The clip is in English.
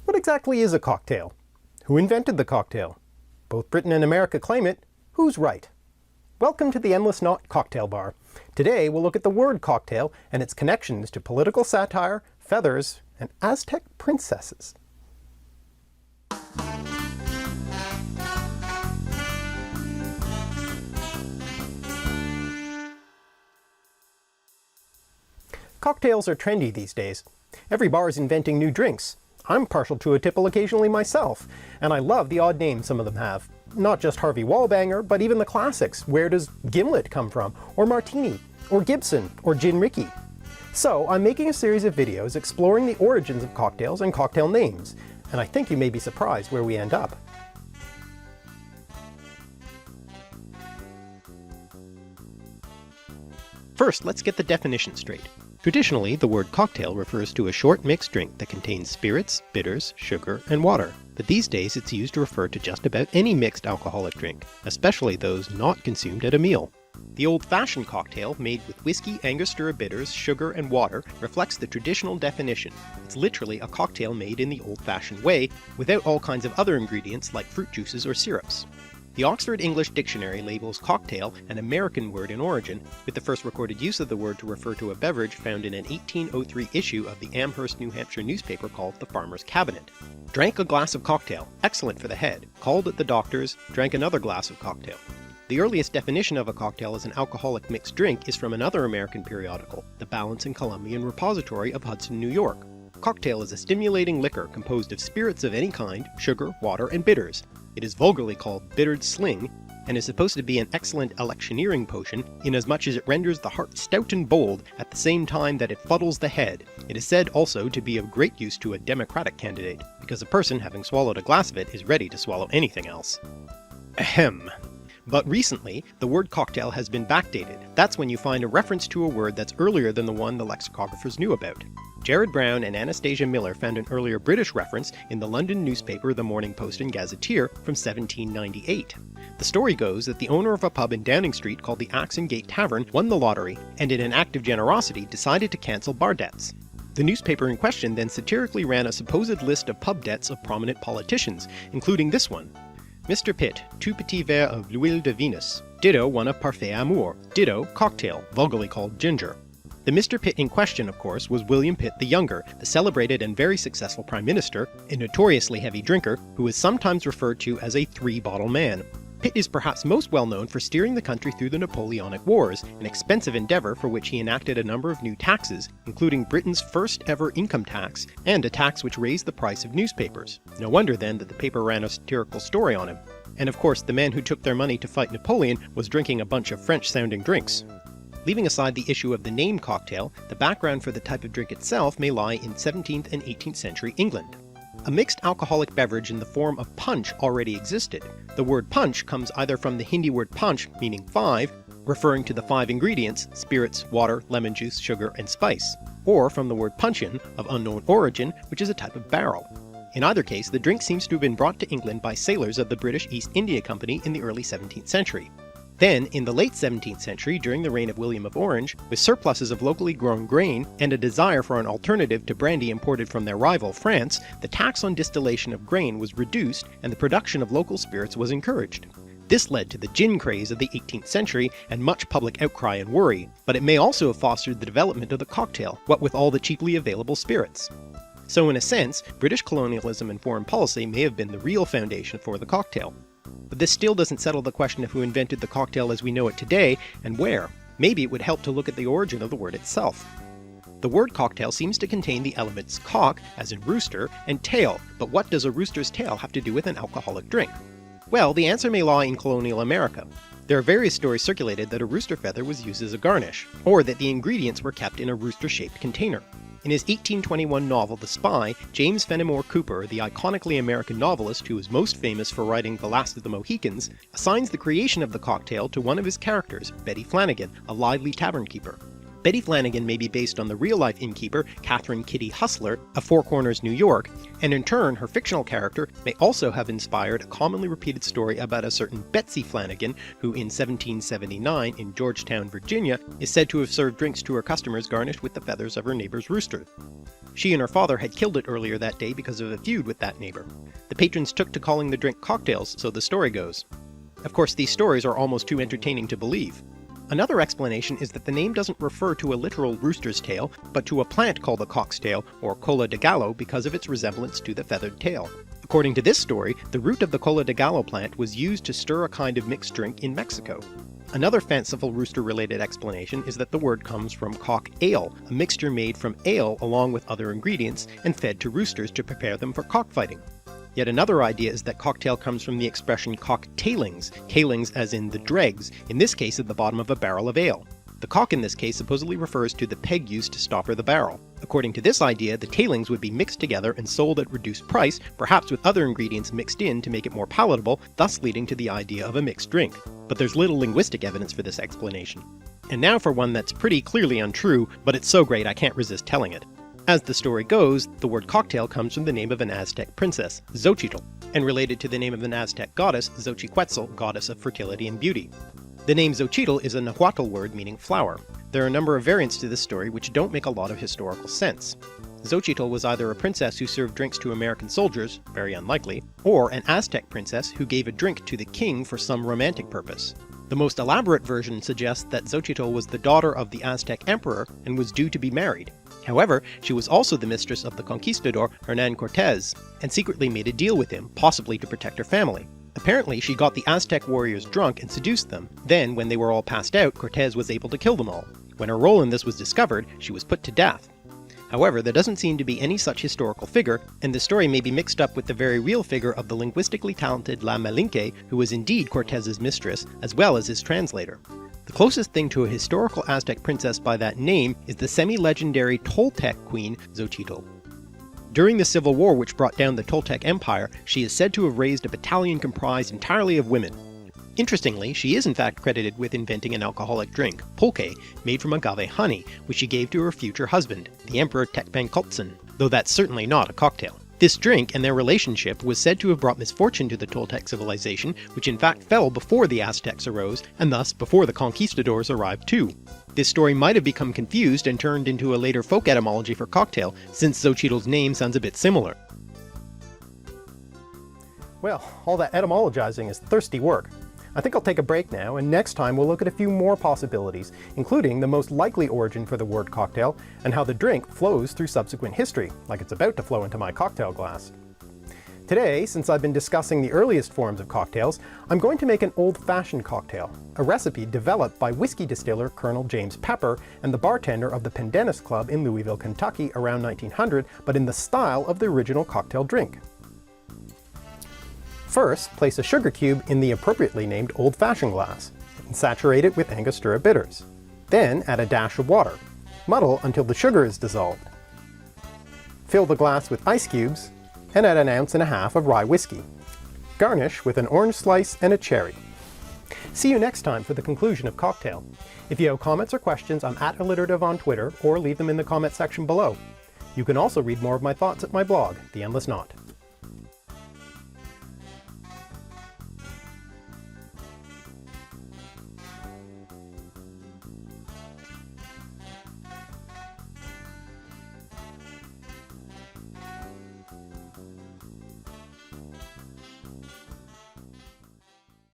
What exactly is a cocktail? Who invented the cocktail? Both Britain and America claim it. Who's right? Welcome to the Endless Knot Cocktail Bar. Today we'll look at the word cocktail and its connections to political satire, feathers, and Aztec princesses. Cocktails are trendy these days. Every bar is inventing new drinks. I'm partial to a tipple occasionally myself, and I love the odd names some of them have. Not just Harvey Wallbanger, but even the classics. Where does Gimlet come from? Or Martini? Or Gibson? Or Gin Ricky? So I'm making a series of videos exploring the origins of cocktails and cocktail names, and I think you may be surprised where we end up. First, let's get the definition straight. Traditionally, the word cocktail refers to a short mixed drink that contains spirits, bitters, sugar, and water. But these days it's used to refer to just about any mixed alcoholic drink, especially those not consumed at a meal. The old-fashioned cocktail, made with whiskey, Angostura bitters, sugar, and water, reflects the traditional definition. It's literally a cocktail made in the old-fashioned way, without all kinds of other ingredients like fruit juices or syrups. The Oxford English Dictionary labels cocktail an American word in origin, with the first recorded use of the word to refer to a beverage found in an 1803 issue of the Amherst, New Hampshire newspaper called The Farmer's Cabinet. Drank a glass of cocktail, excellent for the head. Called at the doctor's, drank another glass of cocktail. The earliest definition of a cocktail as an alcoholic mixed drink is from another American periodical, the Balance and Columbian Repository of Hudson, New York. Cocktail is a stimulating liquor composed of spirits of any kind, sugar, water, and bitters. It is vulgarly called bittered sling, and is supposed to be an excellent electioneering potion, inasmuch as it renders the heart stout and bold at the same time that it fuddles the head. It is said also to be of great use to a Democratic candidate, because a person having swallowed a glass of it is ready to swallow anything else. Ahem. But recently, the word cocktail has been backdated. That's when you find a reference to a word that's earlier than the one the lexicographers knew about. Jared Brown and Anastasia Miller found an earlier British reference in the London newspaper The Morning Post and Gazetteer from 1798. The story goes that the owner of a pub in Downing Street called the Axe and Gate Tavern won the lottery, and in an act of generosity decided to cancel bar debts. The newspaper in question then satirically ran a supposed list of pub debts of prominent politicians, including this one. Mr. Pitt, 2 petits verres of l'huile de Venus. Ditto 1 of Parfait Amour. Ditto cocktail, vulgarly called ginger. The Mr. Pitt in question, of course, was William Pitt the Younger, the celebrated and very successful Prime Minister, a notoriously heavy drinker, who is sometimes referred to as a three-bottle man. Pitt is perhaps most well known for steering the country through the Napoleonic Wars, an expensive endeavour for which he enacted a number of new taxes, including Britain's first ever income tax, and a tax which raised the price of newspapers. No wonder then that the paper ran a satirical story on him. And of course the man who took their money to fight Napoleon was drinking a bunch of French-sounding drinks. Leaving aside the issue of the name cocktail, the background for the type of drink itself may lie in 17th and 18th century England. A mixed alcoholic beverage in the form of punch already existed. The word punch comes either from the Hindi word punch, meaning 5, referring to the 5 ingredients, spirits, water, lemon juice, sugar, and spice, or from the word punchin, of unknown origin, which is a type of barrel. In either case, the drink seems to have been brought to England by sailors of the British East India Company in the early 17th century. Then, in the late 17th century, during the reign of William of Orange, with surpluses of locally grown grain and a desire for an alternative to brandy imported from their rival France, the tax on distillation of grain was reduced and the production of local spirits was encouraged. This led to the gin craze of the 18th century and much public outcry and worry, but it may also have fostered the development of the cocktail, what with all the cheaply available spirits. So in a sense, British colonialism and foreign policy may have been the real foundation for the cocktail. But this still doesn't settle the question of who invented the cocktail as we know it today, and where. Maybe it would help to look at the origin of the word itself. The word cocktail seems to contain the elements cock, as in rooster, and tail, but what does a rooster's tail have to do with an alcoholic drink? Well, the answer may lie in colonial America. There are various stories circulated that a rooster feather was used as a garnish, or that the ingredients were kept in a rooster-shaped container. In his 1821 novel The Spy, James Fenimore Cooper, the iconically American novelist who is most famous for writing The Last of the Mohicans, assigns the creation of the cocktail to one of his characters, Betty Flanagan, a lively tavern keeper. Betty Flanagan may be based on the real-life innkeeper, Catherine Kitty Hustler, of Four Corners, New York, and in turn her fictional character may also have inspired a commonly repeated story about a certain Betsy Flanagan, who in 1779 in Georgetown, Virginia, is said to have served drinks to her customers garnished with the feathers of her neighbor's rooster. She and her father had killed it earlier that day because of a feud with that neighbor. The patrons took to calling the drink cocktails, so the story goes. Of course, these stories are almost too entertaining to believe. Another explanation is that the name doesn't refer to a literal rooster's tail, but to a plant called the cock's tail, or cola de gallo, because of its resemblance to the feathered tail. According to this story, the root of the cola de gallo plant was used to stir a kind of mixed drink in Mexico. Another fanciful rooster-related explanation is that the word comes from cock ale, a mixture made from ale along with other ingredients and fed to roosters to prepare them for cockfighting. Yet another idea is that cocktail comes from the expression cocktailings, tailings as in the dregs, in this case at the bottom of a barrel of ale. The cock in this case supposedly refers to the peg used to stopper the barrel. According to this idea, the tailings would be mixed together and sold at reduced price, perhaps with other ingredients mixed in to make it more palatable, thus leading to the idea of a mixed drink. But there's little linguistic evidence for this explanation. And now for one that's pretty clearly untrue, but it's so great I can't resist telling it. As the story goes, the word cocktail comes from the name of an Aztec princess, Xochitl, and related to the name of an Aztec goddess, Xochiquetzal, goddess of fertility and beauty. The name Xochitl is a Nahuatl word meaning flower. There are a number of variants to this story which don't make a lot of historical sense. Xochitl was either a princess who served drinks to American soldiers, very unlikely, or an Aztec princess who gave a drink to the king for some romantic purpose. The most elaborate version suggests that Xochitl was the daughter of the Aztec emperor and was due to be married. However, she was also the mistress of the conquistador Hernan Cortés, and secretly made a deal with him, possibly to protect her family. Apparently, she got the Aztec warriors drunk and seduced them. Then, when they were all passed out, Cortés was able to kill them all. When her role in this was discovered, she was put to death. However, there doesn't seem to be any such historical figure, and the story may be mixed up with the very real figure of the linguistically talented La Malinke, who was indeed Cortés's mistress, as well as his translator. The closest thing to a historical Aztec princess by that name is the semi-legendary Toltec queen, Xochitl. During the civil war which brought down the Toltec Empire, she is said to have raised a battalion comprised entirely of women. Interestingly, she is in fact credited with inventing an alcoholic drink, pulque, made from agave honey, which she gave to her future husband, the Emperor Tekpenkotsyn, though that's certainly not a cocktail. This drink and their relationship was said to have brought misfortune to the Toltec civilization, which in fact fell before the Aztecs arose, and thus before the conquistadors arrived too. This story might have become confused and turned into a later folk etymology for cocktail, since Xochitl's name sounds a bit similar. Well, all that etymologizing is thirsty work. I think I'll take a break now, and next time we'll look at a few more possibilities, including the most likely origin for the word cocktail, and how the drink flows through subsequent history, like it's about to flow into my cocktail glass. Today, since I've been discussing the earliest forms of cocktails, I'm going to make an old-fashioned cocktail, a recipe developed by whiskey distiller Colonel James Pepper and the bartender of the Pendennis Club in Louisville, Kentucky around 1900, but in the style of the original cocktail drink. First, place a sugar cube in the appropriately named old-fashioned glass, and saturate it with Angostura bitters. Then add a dash of water. Muddle until the sugar is dissolved. Fill the glass with ice cubes, and add 1.5 ounces of rye whiskey. Garnish with an orange slice and a cherry. See you next time for the conclusion of Cocktail. If you have comments or questions, I'm @alliterative on Twitter, or leave them in the comment section below. You can also read more of my thoughts at my blog, The Endless Knot.